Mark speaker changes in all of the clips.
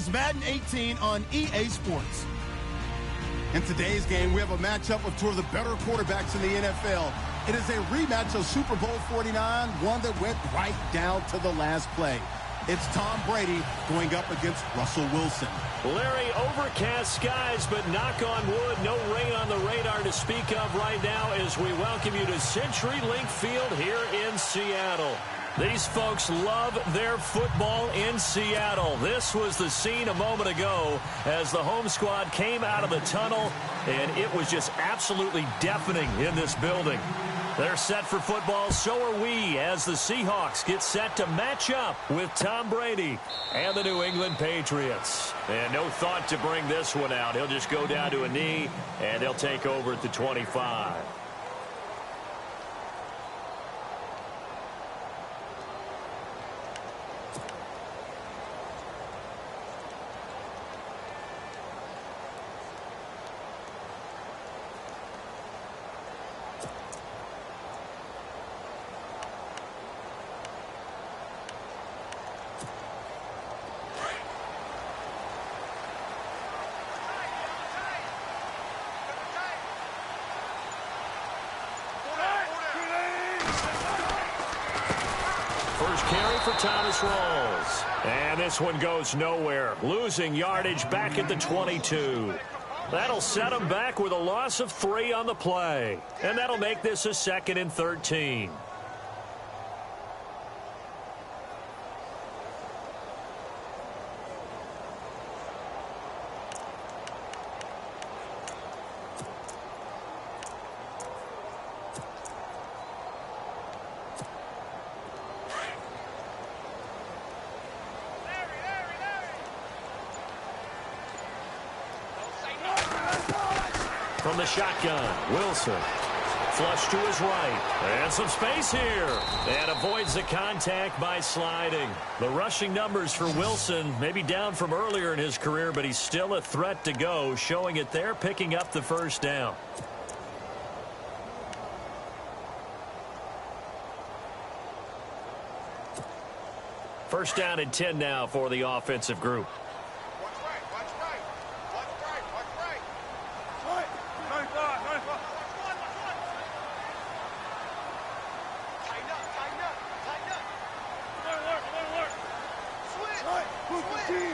Speaker 1: is Madden 18 on EA Sports. In today's game, we have a matchup of two of the better quarterbacks in the NFL. It is a rematch of Super Bowl 49, one that went right down to the last play. It's Tom Brady going up against Russell Wilson.
Speaker 2: Larry, overcast skies, but knock on wood, no rain on the radar to speak of right now as we welcome you to CenturyLink Field here in Seattle. These folks love their football in Seattle. This was the scene a moment ago as the home squad came out of the tunnel, and it was just absolutely deafening in this building. They're set for football, so are we, as the Seahawks get set to match up with Tom Brady and the New England Patriots. And no thought to bring this one out. He'll just go down to a knee, and they'll take over at the 25. First carry for Thomas Rawls. And this one goes nowhere. Losing yardage back at the 22. That'll set him back with a loss of 3 on the play. And that'll make this a 2nd and 13. From the shotgun, Wilson. Flush to his right. And some space here. And avoids the contact by sliding. The rushing numbers for Wilson may be down from earlier in his career, but he's still a threat to go, showing it there, picking up the first down. First down and 10 now for the offensive group.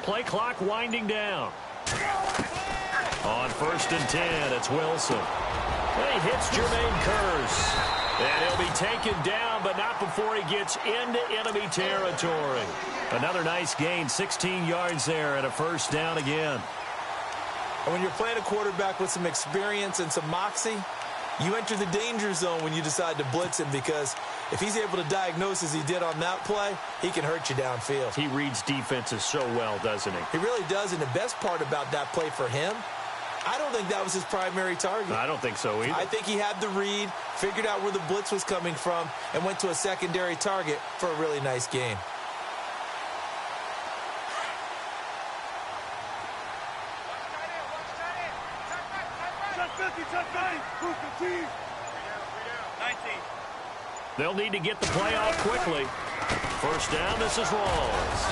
Speaker 2: Play clock winding down. On 1st and 10, it's Wilson. And he hits Jermaine Kearse. And he'll be taken down, but not before he gets into enemy territory. Another nice gain, 16 yards there, and a first down again.
Speaker 3: And when you're playing a quarterback with some experience and some moxie, you enter the danger zone when you decide to blitz him, because if he's able to diagnose as he did on that play, he can hurt you downfield.
Speaker 2: He reads defenses so well, doesn't he?
Speaker 3: He really does, and the best part about that play for him, I don't think that was his primary target.
Speaker 2: I don't think so either.
Speaker 3: I think he had the read, figured out where the blitz was coming from, and went to a secondary target for a really nice game.
Speaker 2: They'll need to get the play off quickly. First down, this is Rawls.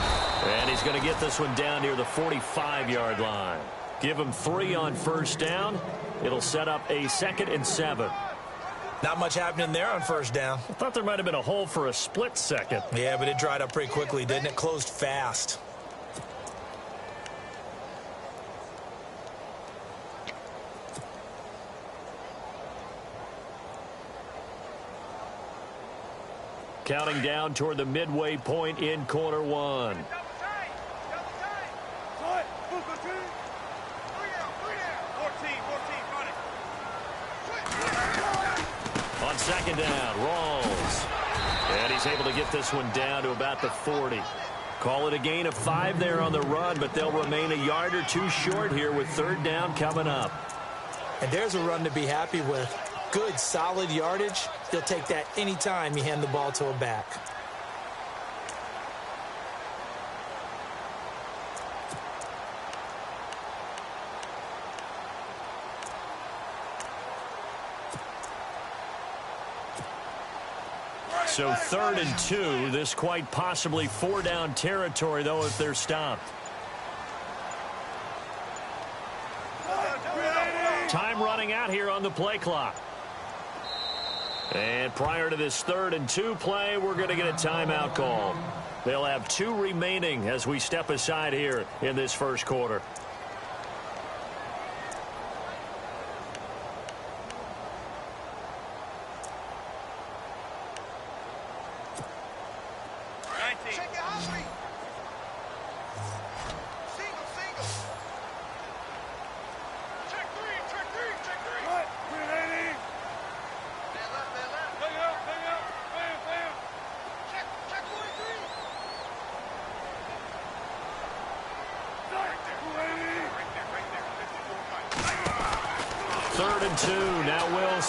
Speaker 2: And he's going to get this one down near the 45-yard line. Give him 3 on first down. It'll set up a 2nd and 7.
Speaker 3: Not much happening there on first down.
Speaker 2: I thought there might have been a hole for a split second.
Speaker 3: Yeah, but it dried up pretty quickly, didn't it? Closed fast.
Speaker 2: Counting down toward the midway point in quarter 1. On 2nd down, Rawls. And he's able to get this one down to about the 40. Call it a gain of 5 there on the run, but they'll remain a yard or 2 short here with 3rd down coming up.
Speaker 3: And there's a run to be happy with. Good, solid yardage. He'll take that anytime you hand the ball to a back.
Speaker 2: So 3rd and 2. This quite possibly 4-down territory, though, if they're stopped. Time running out here on the play clock. And prior to this 3rd and 2 play, we're going to get a timeout call. They'll have 2 remaining as we step aside here in this first quarter.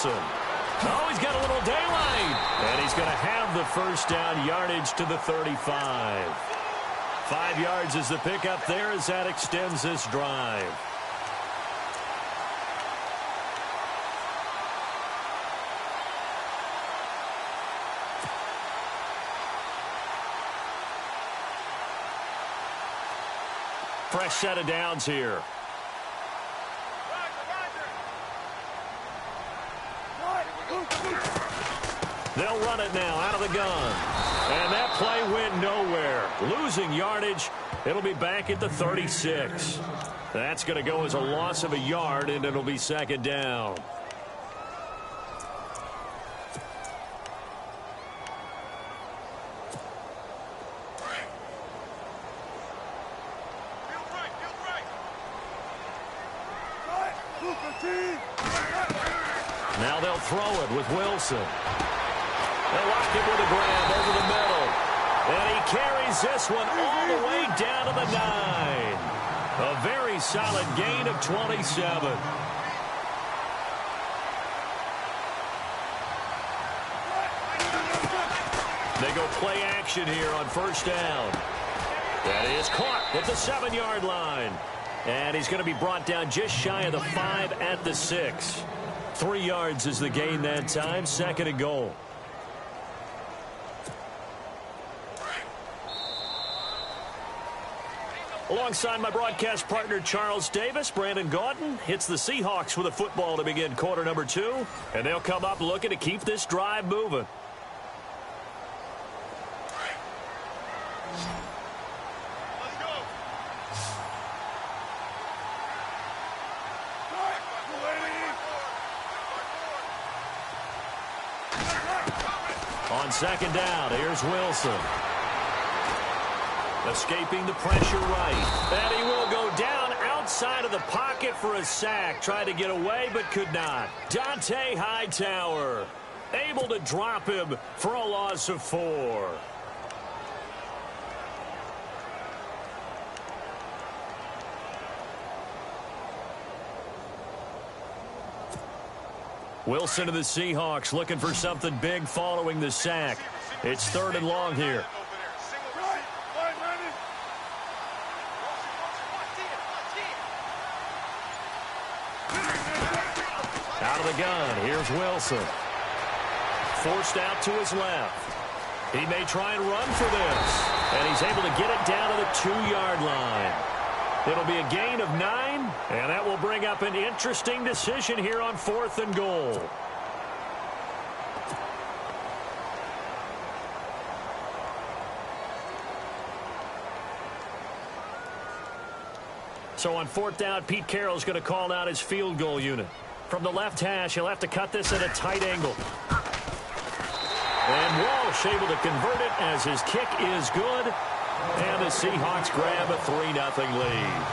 Speaker 2: Oh, he's got a little daylight. And he's going to have the first down, yardage to the 35. 5 yards is the pickup there as that extends this drive. Fresh set of downs here. They'll run it now out of the gun. And that play went nowhere. Losing yardage. It'll be back at the 36. That's going to go as a loss of a yard, and it'll be 2nd down. Now they'll throw it with Wilson. They'll lock him with a grab over the middle. And he carries this one all the way down to the 9. A very solid gain of 27. They go play action here on 1st down. That is caught at the 7-yard line. And he's going to be brought down just shy of the 5 at the 6. 3 yards is the gain that time. 2nd and goal. Alongside my broadcast partner, Charles Davis, Brandon Gaudin hits the Seahawks with a football to begin quarter number 2. And they'll come up looking to keep this drive moving. On 2nd down, here's Wilson. Escaping the pressure right. And he will go down outside of the pocket for a sack. Tried to get away, but could not. Dante Hightower able to drop him for a loss of 4. Wilson of the Seahawks looking for something big following the sack. It's 3rd and long here. Out of the gun, here's Wilson. Forced out to his left. He may try and run for this. And he's able to get it down to the 2-yard line. It'll be a gain of 9, and that will bring up an interesting decision here on 4th and goal. So on 4th down, Pete Carroll's going to call out his field goal unit. From the left hash, he'll have to cut this at a tight angle. And Walsh able to convert it as his kick is good. And the Seahawks grab a 3-0 lead.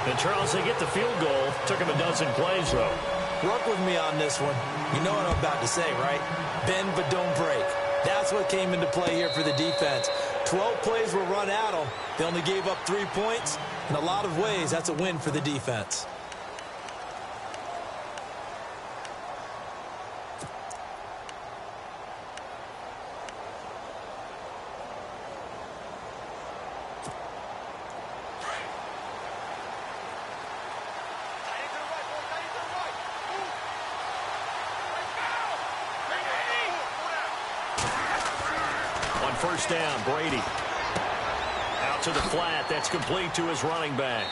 Speaker 2: And Charles, they get the field goal. Took him a dozen plays, though.
Speaker 3: Work with me on this one. You know what I'm about to say, right? Bend but don't break. That's what came into play here for the defense. 12 plays were run at them. They only gave up 3 points. In a lot of ways, that's a win for the defense. First down, Brady. Out to the flat. That's complete to his running back.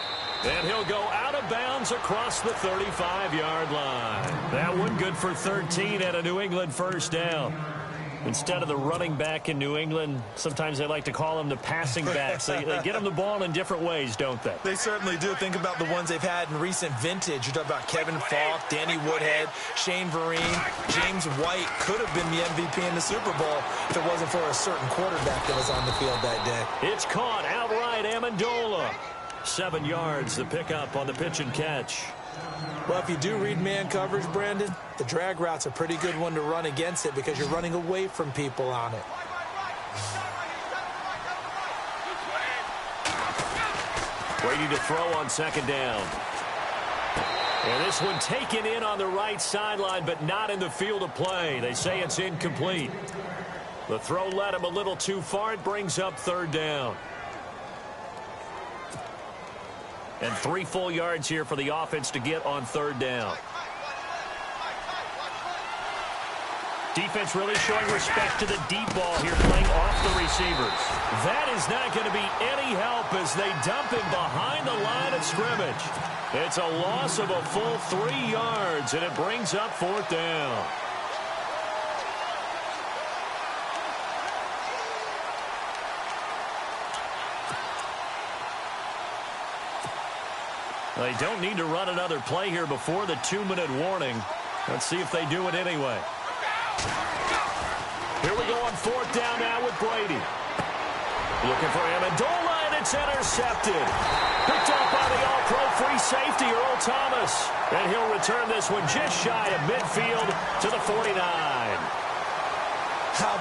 Speaker 2: And he'll go out of bounds across the 35-yard line. That one good for 13 and a New England first down. Instead of the running back in New England, sometimes they like to call them the passing backs. They get them the ball in different ways, don't they?
Speaker 3: They certainly do. Think about the ones they've had in recent vintage. You talk about Kevin Falk, Danny Woodhead, Shane Vereen, James White could have been the MVP in the Super Bowl if it wasn't for a certain quarterback that was on the field that day.
Speaker 2: It's caught outright, Amendola. 7 yards, the pickup on the pitch and catch.
Speaker 3: Well, if you do read man coverage, Brandon, the drag route's a pretty good one to run against it because you're running away from people on it.
Speaker 2: Waiting to throw on second down. And this one taken in on the right sideline, but not in the field of play. They say it's incomplete. The throw led him a little too far. It brings up third down. And 3 full yards here for the offense to get on third down. Defense really showing respect to the deep ball here, playing off the receivers. That is not going to be any help as they dump him behind the line of scrimmage. It's a loss of a full 3 yards, and it brings up fourth down. They don't need to run another play here before the 2-minute warning. Let's see if they do it anyway. Here we go on fourth down now with Brady. Looking for Amendola, and it's intercepted. Picked up by the all-pro free safety, Earl Thomas. And he'll return this one just shy of midfield to the 49.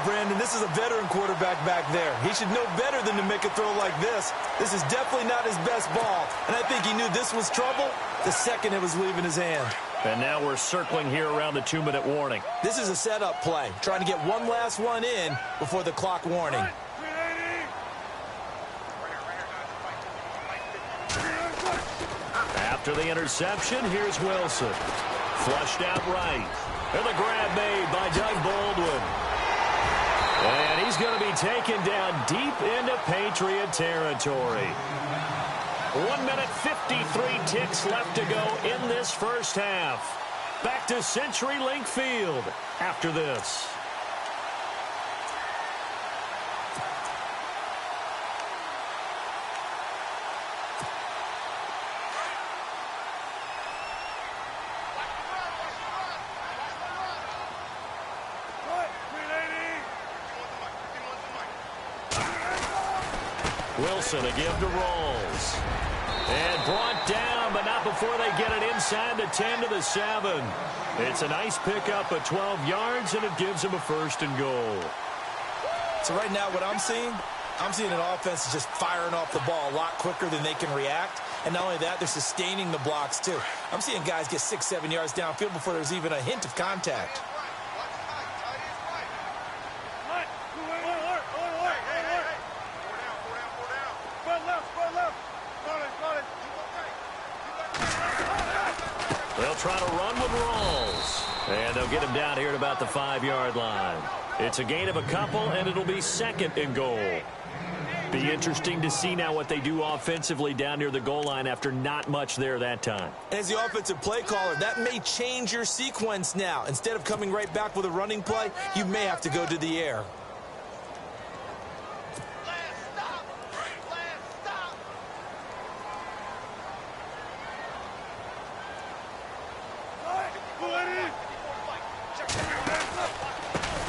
Speaker 3: Brandon, this is a veteran quarterback back there. He should know better than to make a throw like this. This is definitely not his best ball, and I think he knew this was trouble the second it was leaving his hand.
Speaker 2: And now we're circling here around the 2-minute warning.
Speaker 3: This is a setup play, trying to get one last one in before the clock warning.
Speaker 2: After the interception, here's Wilson. Flushed out right. And the grab made by Doug Baldwin. And he's going to be taken down deep into Patriot territory. 1 minute, 53 ticks left to go in this first half. Back to CenturyLink Field after this. Wilson, a give to Rawls. And brought down, but not before they get it inside the 10 to the 7. It's a nice pickup of 12 yards, and it gives them a first and goal.
Speaker 3: So right now what I'm seeing an offense that's just firing off the ball a lot quicker than they can react. And not only that, they're sustaining the blocks too. I'm seeing guys get 6-7 yards downfield before there's even a hint of contact.
Speaker 2: They'll try to run with Rawls. And they'll get him down here at about the 5-yard line. It's a gain of a couple, and it'll be second and goal. Be interesting to see now what they do offensively down near the goal line after not much there that time.
Speaker 3: As the offensive play caller, that may change your sequence now. Instead of coming right back with a running play, you may have to go to the air.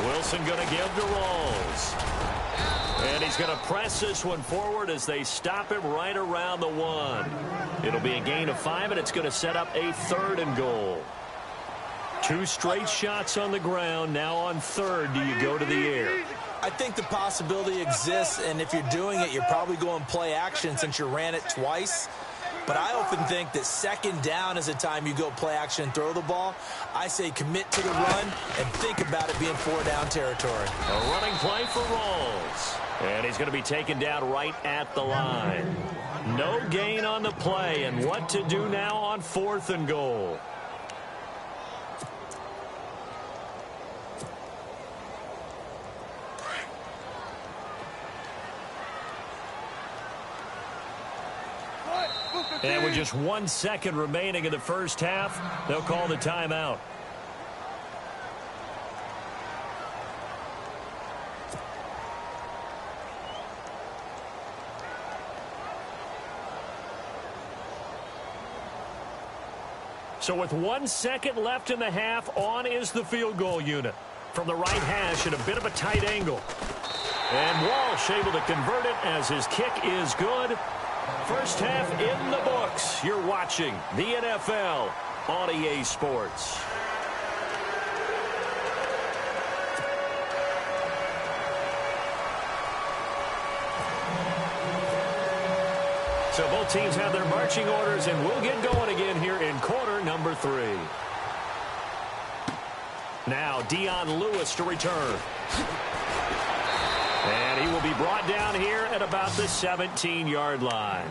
Speaker 2: Wilson going to give to Rawls. And he's going to press this one forward as they stop him right around the 1. It'll be a gain of 5, and it's going to set up a third and goal. 2 straight shots on the ground. Now on third, do you go to the air?
Speaker 3: I think the possibility exists, and if you're doing it, you're probably going play action since you ran it twice. But I often think that second down is a time you go play action and throw the ball. I say commit to the run and think about it being 4-down territory.
Speaker 2: A running play for Rawls. And he's going to be taken down right at the line. No gain on the play, and what to do now on fourth and goal. And with just 1 second remaining in the first half, they'll call the timeout. So with 1 second left in the half, on is the field goal unit. From the right hash at a bit of a tight angle. And Walsh able to convert it as his kick is good. First half in the books. You're watching the NFL on EA Sports. So both teams have their marching orders, and we'll get going again here in quarter number 3. Now Dion Lewis to return. And he will be brought down here at about the 17-yard line.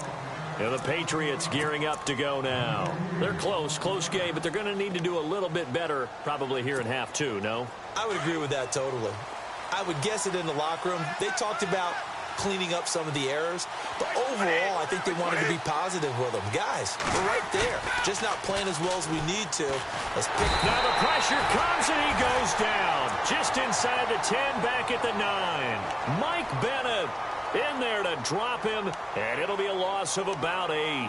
Speaker 2: And the Patriots gearing up to go now. They're close game, but they're going to need to do a little bit better probably here in half 2, no?
Speaker 3: I would agree with that totally. I would guess it in the locker room. They talked about cleaning up some of the errors, but overall, I think they wanted to be positive with them. Guys, we're right there, just not playing as well as we need to. Let's pick.
Speaker 2: Now the pressure comes, and he goes down. Just inside the 10, back at the 9. Mike Bennett in there to drop him, and it'll be a loss of about 8.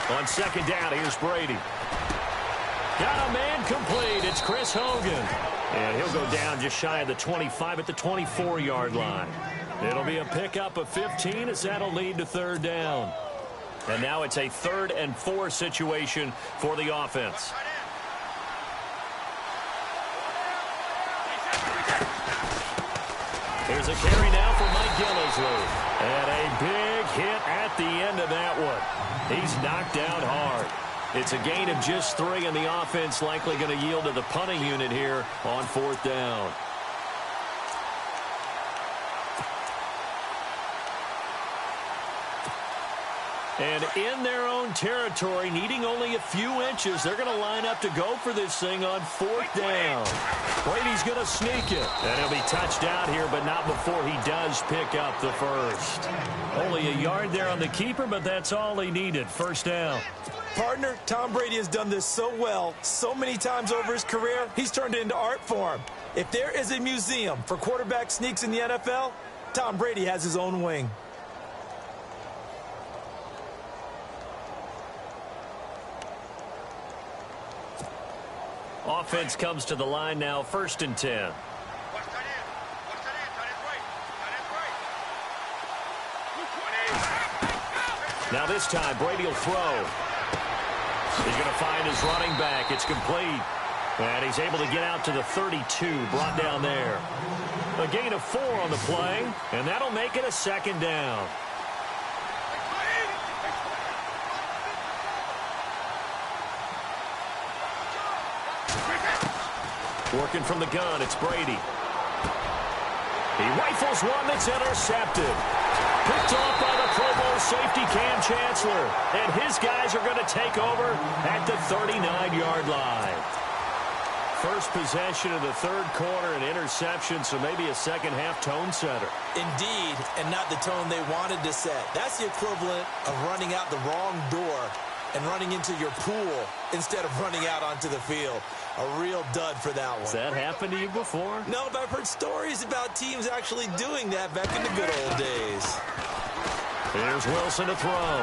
Speaker 2: On second down, here's Brady. Got a man complete. It's Chris Hogan. And he'll go down just shy of the 25 at the 24-yard line. It'll be a pickup of 15 as that'll lead to third down. And now it's a 3rd and 4 situation for the offense. Here's a carry now for Mike Gillislee. And a big hit at the end of that one. He's knocked down hard. It's a gain of just 3, and the offense likely going to yield to the punting unit here on 4th down. And in their own territory, needing only a few inches, they're going to line up to go for this thing on 4th down. Brady's going to sneak it. And he'll be touched out here, but not before he does pick up the first. Only a yard there on the keeper, but that's all he needed. First down.
Speaker 3: Partner, Tom Brady has done this so well, so many times over his career, he's turned it into art form. If there is a museum for quarterback sneaks in the NFL, Tom Brady has his own wing.
Speaker 2: Offense comes to the line now, 1st and 10. Now this time, Brady will throw. He's going to find his running back. It's complete. And he's able to get out to the 32, brought down there. A gain of 4 on the play, and that'll make it a 2nd down. Working from the gun, it's Brady. He rifles one that's intercepted. Picked off by the Pro Bowl safety Cam Chancellor. And his guys are going to take over at the 39-yard line. First possession of the 3rd quarter, an interception, so maybe a second-half tone setter.
Speaker 3: Indeed, and not the tone they wanted to set. That's the equivalent of running out the wrong door and running into your pool instead of running out onto the field. A real dud for that one.
Speaker 2: Has that happened to you before?
Speaker 3: No, but I've heard stories about teams actually doing that back in the good old days.
Speaker 2: Here's Wilson to throw.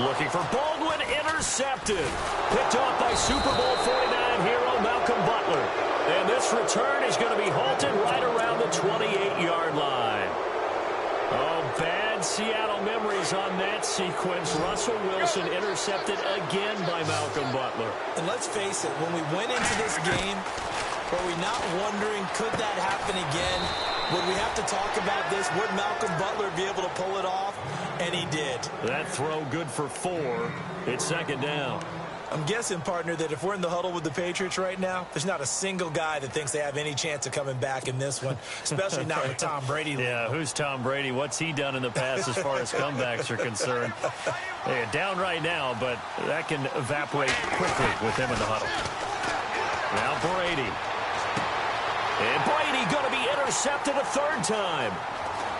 Speaker 2: Looking for Baldwin, intercepted. Picked off by Super Bowl 49 hero Malcolm Butler. And this return is going to be halted right around the 28-yard line. Oh, bad Seattle memories on that sequence. Russell Wilson intercepted again by Malcolm Butler.
Speaker 3: And let's face it, when we went into this game, were we not wondering, could that happen again? Would we have to talk about this? Would Malcolm Butler be able to pull it off? And he did.
Speaker 2: That throw good for 4. It's 2nd down.
Speaker 3: I'm guessing, partner, that if we're in the huddle with the Patriots right now, there's not a single guy that thinks they have any chance of coming back in this one, especially not with Tom Brady.
Speaker 2: Yeah, who's Tom Brady? What's he done in the past as far as comebacks are concerned? They're down right now, but that can evaporate quickly with him in the huddle. Now Brady. And Brady going to be intercepted a third time.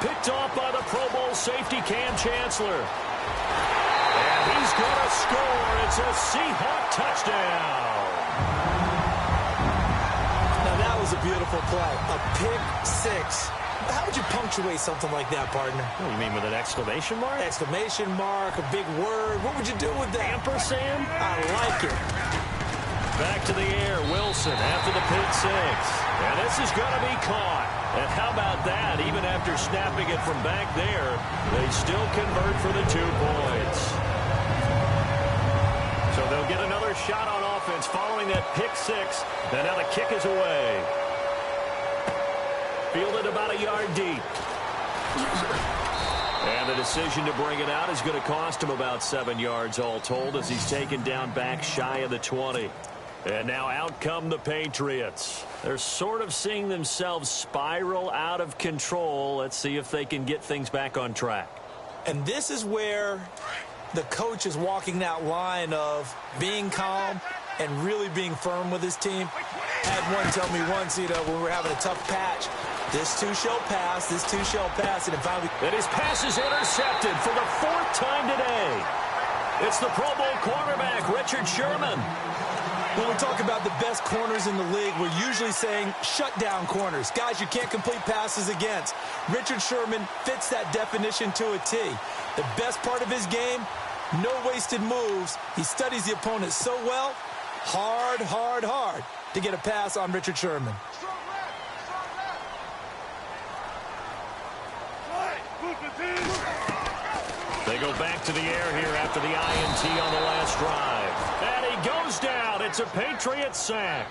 Speaker 2: Picked off by the Pro Bowl safety Cam Chancellor. And he's going to score. It's a Seahawk touchdown.
Speaker 3: Now, that was a beautiful play. A pick six. How would you punctuate something like that, partner?
Speaker 2: What do you mean, with an exclamation mark?
Speaker 3: Exclamation mark, a big word. What would you do with that?
Speaker 2: Ampersand?
Speaker 3: I like it.
Speaker 2: Back to the air, Wilson after the pick six. And this is going to be caught. And how about that? Even after snapping it from back there, they still convert for the 2 points. So they'll get another shot on offense following that pick six. And now the kick is away. Fielded about a yard deep. And the decision to bring it out is going to cost him about 7 yards all told as he's taken down back shy of the 20. And now out come the Patriots. They're sort of seeing themselves spiral out of control. Let's see if they can get things back on track.
Speaker 3: And this is where the coach is walking that line of being calm and really being firm with his team. Had one tell me once, when we were having a tough patch, this too shall pass, this too shall pass. And
Speaker 2: his pass is intercepted for the 4th time today. It's the Pro Bowl cornerback, Richard Sherman.
Speaker 3: When we talk about the best corners in the league, we're usually saying shutdown corners. Guys you can't complete passes against. Richard Sherman fits that definition to a T. The best part of his game, no wasted moves. He studies the opponent so well, hard to get a pass on Richard Sherman.
Speaker 2: They go back to the air here after the INT on the last drive. And he goes down. It's a Patriots sack.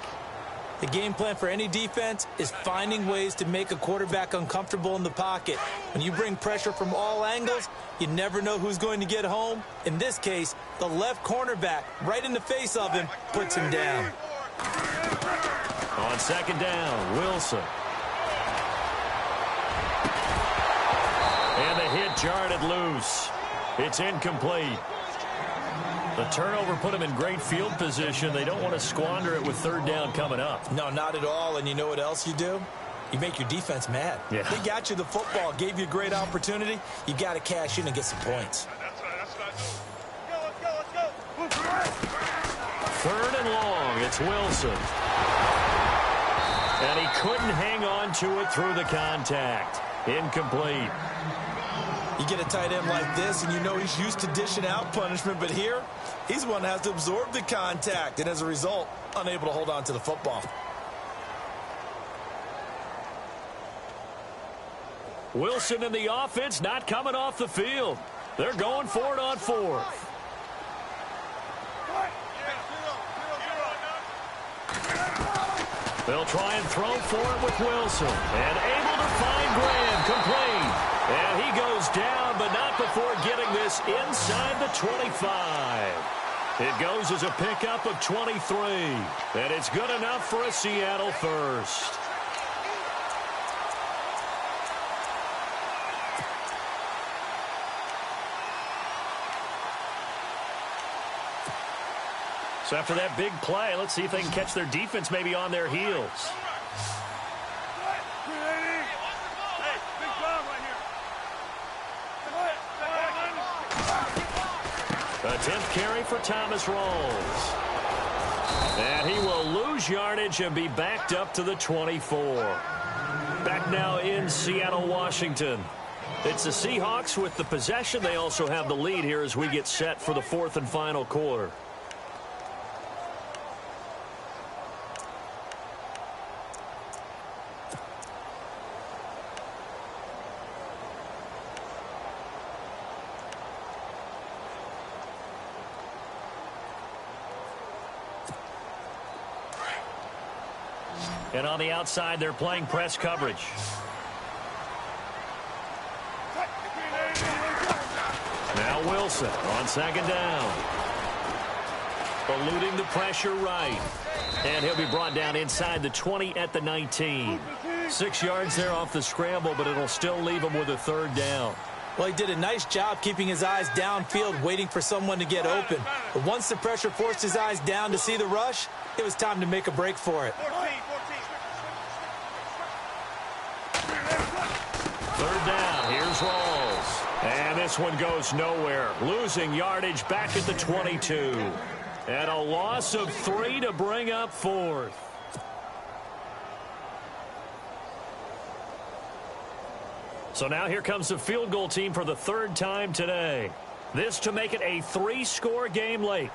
Speaker 3: The game plan for any defense is finding ways to make a quarterback uncomfortable in the pocket. When you bring pressure from all angles, you never know who's going to get home. In this case, the left cornerback, right in the face of him, puts him down.
Speaker 2: On second down, Wilson. And the hit jarred it loose. It's incomplete. The turnover put them in great field position. They don't want to squander it with third down coming up.
Speaker 3: No, not at all. And you know what else you do? You make your defense mad.
Speaker 2: Yeah.
Speaker 3: They got you the football, gave you a great opportunity. You got to cash in and get some points.
Speaker 2: Third and long, it's Wilson. And he couldn't hang on to it through the contact. Incomplete.
Speaker 3: You get a tight end like this, and you know he's used to dishing out punishment, but here, he's the one that has to absorb the contact, and as a result, unable to hold on to the football.
Speaker 2: Wilson and the offense not coming off the field. They're going for it on 4th. They'll try and throw for it with Wilson. And able to find Graham, complete. And he goes down, but not before getting this inside the 25. It goes as a pickup of 23. And it's good enough for a Seattle first. So after that big play, let's see if they can catch their defense maybe on their heels. A 10th carry for Thomas Rawls. And he will lose yardage and be backed up to the 24. Back now in Seattle, Washington. It's the Seahawks with the possession. They also have the lead here as we get set for the 4th and final quarter. And on the outside, they're playing press coverage. Now Wilson on second down. eluding the pressure right. And he'll be brought down inside the 20 at the 19. 6 yards there off the scramble, but it'll still leave him with a third down.
Speaker 3: Well, he did a nice job keeping his eyes downfield, waiting for someone to get open. But once the pressure forced his eyes down to see the rush, it was time to make a break for it.
Speaker 2: Third down, here's Rawls. And this one goes nowhere. Losing yardage back at the 22. And a loss of 3 to bring up fourth. So now here comes the field goal team for the third time today. This to make it a 3-score game late.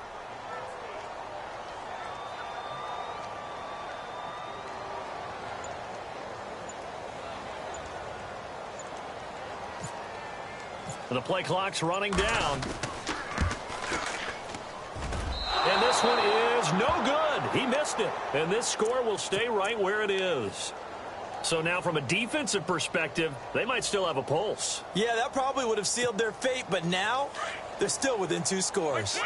Speaker 2: The play clock's running down. And this one is no good. He missed it. And this score will stay right where it is. So now from a defensive perspective, they might still have a pulse.
Speaker 3: Yeah, that probably would have sealed their fate, but now they're still within 2 scores.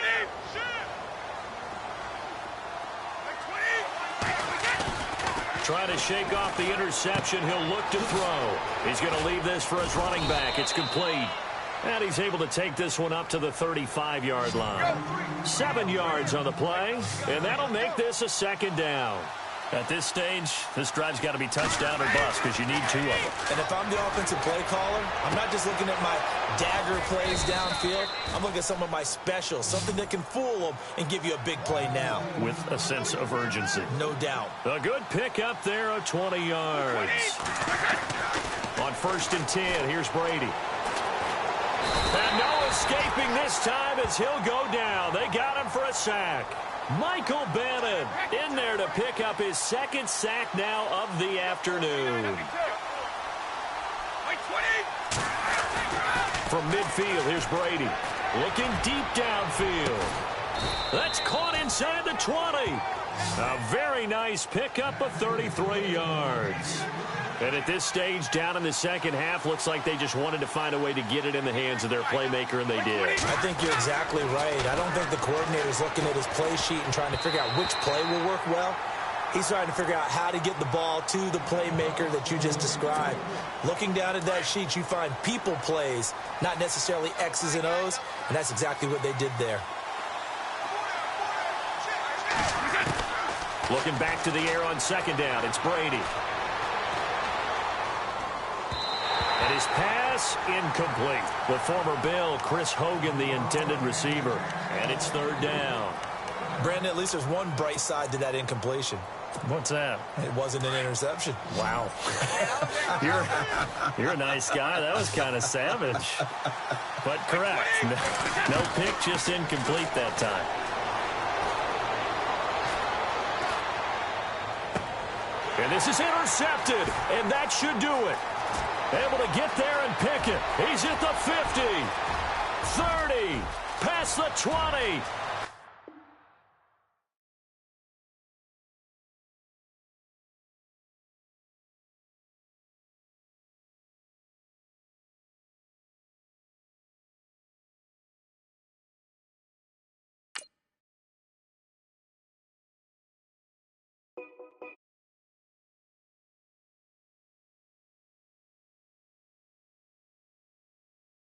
Speaker 2: Trying to shake off the interception. He'll look to throw. He's going to leave this for his running back. It's complete. And he's able to take this one up to the 35-yard line. 7 yards on the play, and that'll make this a second down. At this stage, this drive's got to be touchdown or bust because you need 2 of them.
Speaker 3: And if I'm the offensive play caller, I'm not just looking at my dagger plays downfield. I'm looking at some of my specials, something that can fool them and give you a big play now.
Speaker 2: With a sense of urgency.
Speaker 3: No doubt.
Speaker 2: A good pick up there of 20 yards. On 1st and 10, here's Brady. And no escaping this time as he'll go down. They got him for a sack. Michael Bannon in there to pick up his 2nd sack now of the afternoon. From midfield, here's Brady. Looking deep downfield. That's caught inside the 20. A very nice pickup of 33 yards. And at this stage, down in the second half, looks like they just wanted to find a way to get it in the hands of their playmaker, and they did.
Speaker 3: I think you're exactly right. I don't think the coordinator's looking at his play sheet and trying to figure out which play will work well. He's trying to figure out how to get the ball to the playmaker that you just described. Looking down at that sheet, you find people plays, not necessarily X's and O's, and that's exactly what they did there.
Speaker 2: Looking back to the air on 2nd down, it's Brady. And his pass incomplete. The former Bill, Chris Hogan, the intended receiver. And it's 3rd down.
Speaker 3: Brandon, at least there's one bright side to that incompletion.
Speaker 2: What's that?
Speaker 3: It wasn't an interception.
Speaker 2: Wow. You're a nice guy. That was kind of savage. But correct. No pick, just incomplete that time. And this is intercepted. And that should do it. Able to get there and pick it. He's at the 50, 30, past the 20,